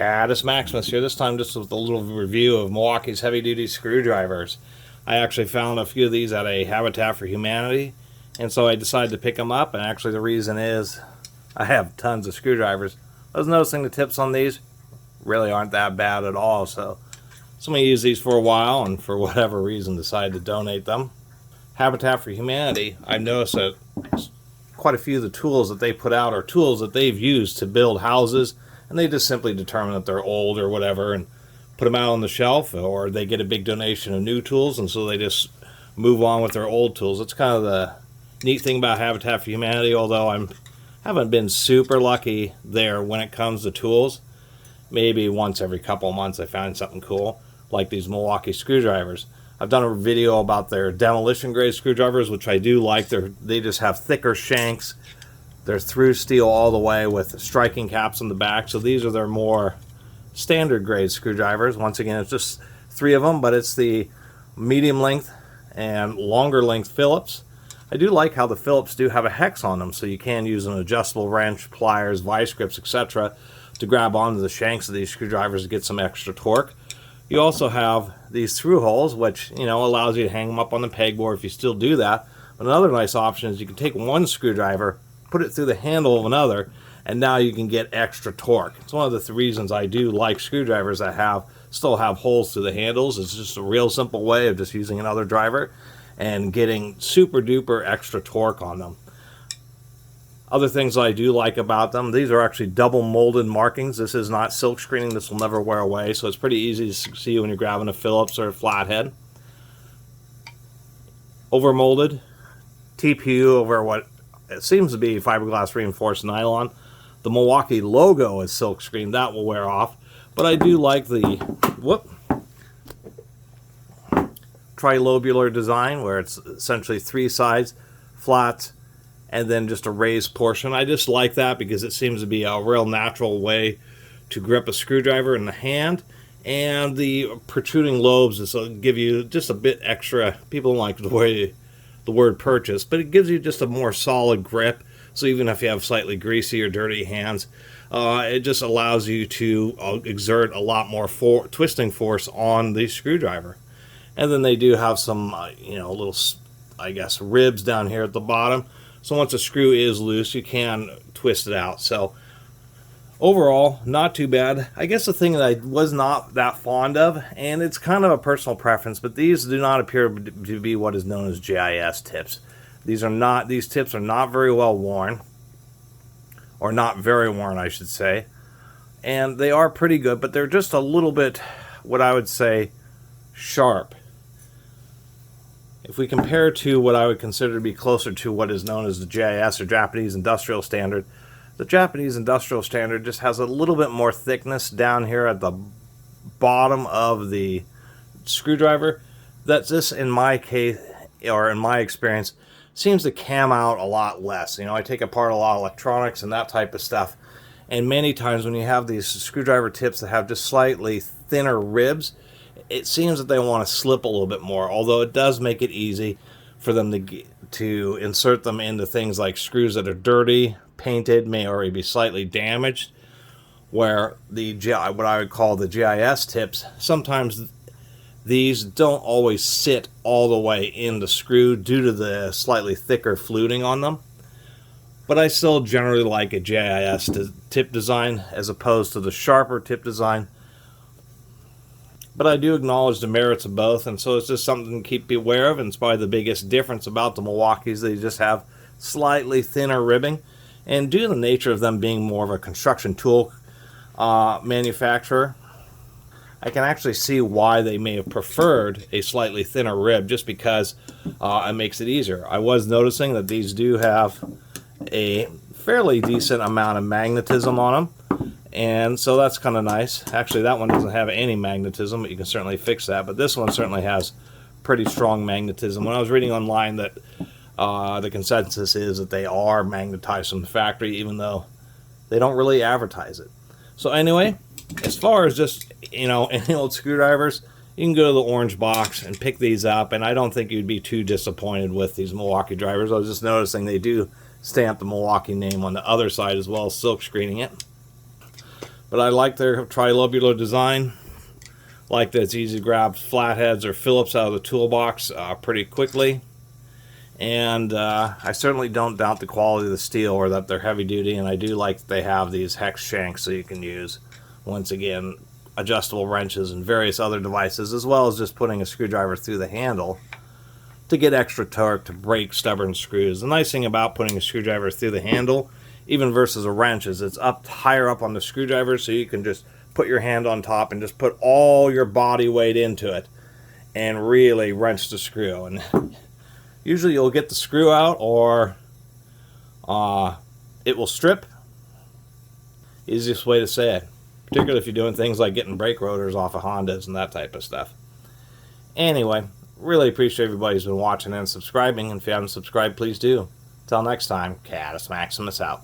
Catus Maximus here, this time just with a little review of Milwaukee's heavy-duty screwdrivers. I actually found a few of these at a Habitat for Humanity, and so I decided to pick them up, and actually the reason is I have tons of screwdrivers. I was noticing the tips on these really aren't that bad at all, so I'm going to use these for a while, and for whatever reason decided to donate them. Habitat for Humanity, I've noticed that quite a few of the tools that they put out are tools that they've used to build houses, and they just simply determine that they're old or whatever and put them out on the shelf, or they get a big donation of new tools and so they just move on with their old tools. It's kind of the neat thing about Habitat for Humanity, although I haven't been super lucky there when it comes to tools. Maybe once every couple of months I find something cool, like these Milwaukee screwdrivers. I've done a video about their demolition grade screwdrivers, which I do like. They just have thicker shanks. They're through steel all the way with striking caps on the back. So these are their more standard grade screwdrivers. Once again, it's just 3 of them, but it's the medium length and longer length Phillips. I do like how the Phillips do have a hex on them, so you can use an adjustable wrench, pliers, vice grips, etc. to grab onto the shanks of these screwdrivers to get some extra torque. You also have these through holes, which allows you to hang them up on the pegboard if you still do that. But another nice option is you can take one screwdriver, put it through the handle of another, and now you can get extra torque. It's one of the reasons I do like screwdrivers that still have holes through the handles. It's just a real simple way of just using another driver and getting super duper extra torque on them. Other things I do like about them, these are actually double molded markings. This is not silk screening. This will never wear away, so it's pretty easy to see when you're grabbing a Phillips or a flathead. Over molded, TPU over what it seems to be fiberglass reinforced nylon. The Milwaukee logo is silk screen. That will wear off. But I do like the trilobular design, where it's essentially 3 sides, flats, and then just a raised portion. I just like that because it seems to be a real natural way to grip a screwdriver in the hand. And the protruding lobes will give you just a bit extra. People don't like the word purchase, but it gives you just a more solid grip. So even if you have slightly greasy or dirty hands, it just allows you to exert a lot more twisting force on the screwdriver. And then they do have some, little, I guess, ribs down here at the bottom. So once a screw is loose, you can twist it out. So overall, not too bad. I guess the thing that I was not that fond of, and it's kind of a personal preference, but these do not appear to be what is known as GIS tips. These tips are not very well worn, or not very worn, I should say. And they are pretty good, but they're just a little bit, what I would say, sharp. If we compare to what I would consider to be closer to what is known as the JIS, or Japanese Industrial Standard, the Japanese Industrial Standard just has a little bit more thickness down here at the bottom of the screwdriver. That's just, in my case, or in my experience, seems to cam out a lot less. I take apart a lot of electronics and that type of stuff, and many times when you have these screwdriver tips that have just slightly thinner ribs, it seems that they want to slip a little bit more, although it does make it easy for them to insert them into things like screws that are dirty, painted, may already be slightly damaged, where what I would call the GIS tips, sometimes these don't always sit all the way in the screw due to the slightly thicker fluting on them. But I still generally like a GIS tip design as opposed to the sharper tip design. But I do acknowledge the merits of both, and so it's just something to keep aware of. And it's probably the biggest difference about the Milwaukees. They just have slightly thinner ribbing, and due to the nature of them being more of a construction tool manufacturer, I can actually see why they may have preferred a slightly thinner rib, just because it makes it easier. I was noticing that these do have a fairly decent amount of magnetism on them, and so that's kind of nice. Actually, that one doesn't have any magnetism, but you can certainly fix that. But this one certainly has pretty strong magnetism. When I was reading online that the consensus is that they are magnetized from the factory, even though they don't really advertise it. So anyway, as far as just, any old screwdrivers, you can go to the orange box and pick these up, and I don't think you'd be too disappointed with these Milwaukee drivers. I was just noticing they do stamp the Milwaukee name on the other side as well, silk screening it. But I like their trilobular design. Like that it's easy to grab flatheads or Phillips out of the toolbox pretty quickly. And I certainly don't doubt the quality of the steel or that they're heavy duty, and I do like that they have these hex shanks so you can use, once again, adjustable wrenches and various other devices, as well as just putting a screwdriver through the handle to get extra torque to break stubborn screws. The nice thing about putting a screwdriver through the handle, even versus a wrench, is it's up higher up on the screwdriver, so you can just put your hand on top and just put all your body weight into it and really wrench the screw. And usually you'll get the screw out, or it will strip. Easiest way to say it. Particularly if you're doing things like getting brake rotors off of Hondas and that type of stuff. Anyway, really appreciate everybody who's been watching and subscribing. And if you haven't subscribed, please do. Until next time, Catus Maximus out.